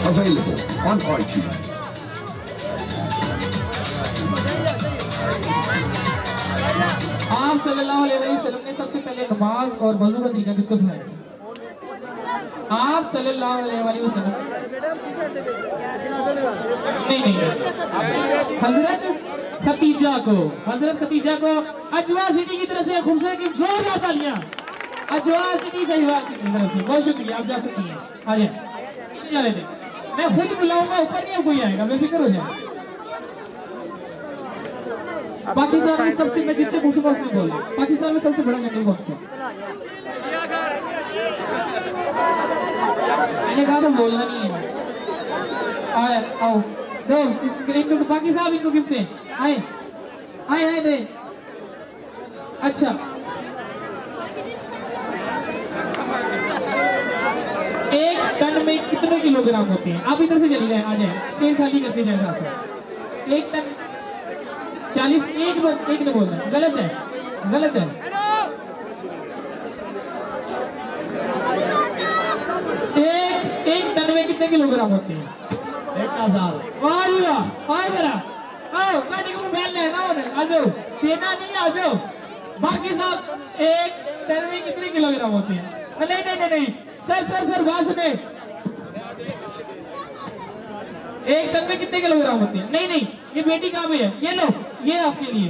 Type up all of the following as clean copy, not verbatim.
available on iTunes. आप सल्लल्लाहु अलैहि वसल्लम ने सबसे पहले नमाज और वजू का तरीका किसको सिखाया? आप सल्लल्लाहु अलैहि वसल्लम नहीं हजरत खतीजा को अजवा सिटी की तरफ से खूबसूरत की जोरदार तालियां। अजवा सिटी सहीवाल सिटी की तरफ से बहुत शुक्रिया। आप जा सकती हैं, आ जाए जा रहे थे। मैं खुद बुलाऊंगा, ऊपर नहीं कोई आएगा, बेफिक्र हो जाए। पाकिस्तान में सबसे, मैं जिससे पूछूंगा उसमें बोल। पाकिस्तान में सबसे बड़ा जंगल कौन सा? मैंने कहा तो बोलना नहीं है। आए आओ दो इनको बाकी साहब इनको गिफ्ट दें। आए आए आए दे। अच्छा एक टन में कितने किलोग्राम होते हैं? आप इधर से चली जाए, आ जाए, स्टेज खाली करके जाए। एक टन 40। एक ने बोलना है, गलत है। एक टन में कितने किलोग्राम होते हैं? 1000। वाह जी वाह। आओ जरा, आओ गाड़ी को बैल लेना होने, आ जाओ, देना नहीं, आ जाओ। बाकी साहब एक टन में कितने किलोग्राम होते हैं? नहीं सर बात सुने। एक टन में कितने किलोग्राम होते हैं? नहीं ये बेटी कहाँ पे है? ये लो, ये आपके लिए,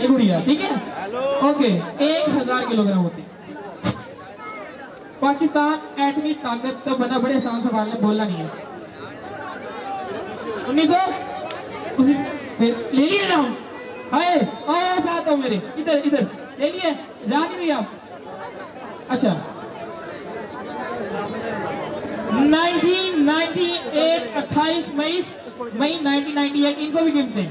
ये गुड़िया, ठीक है। ओके 1000 किलोग्राम होते हैं। पाकिस्तान एटमी ताकत तो बना बड़े आसान सवाल है, बोलना नहीं है। 1900 ले लिए ना हम। हाय और साथ हो मेरे, इधर ले लिए, जा नहीं रही आप? अच्छा 1998 28 मई 1998 इनको भी गिफ्ट दें,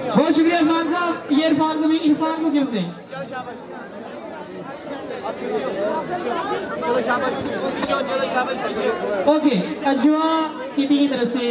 बहुत शुक्रिया इरफान साहब। ये इरफान को गिफ्ट दें। ओके अजवा सिटी की तरफ से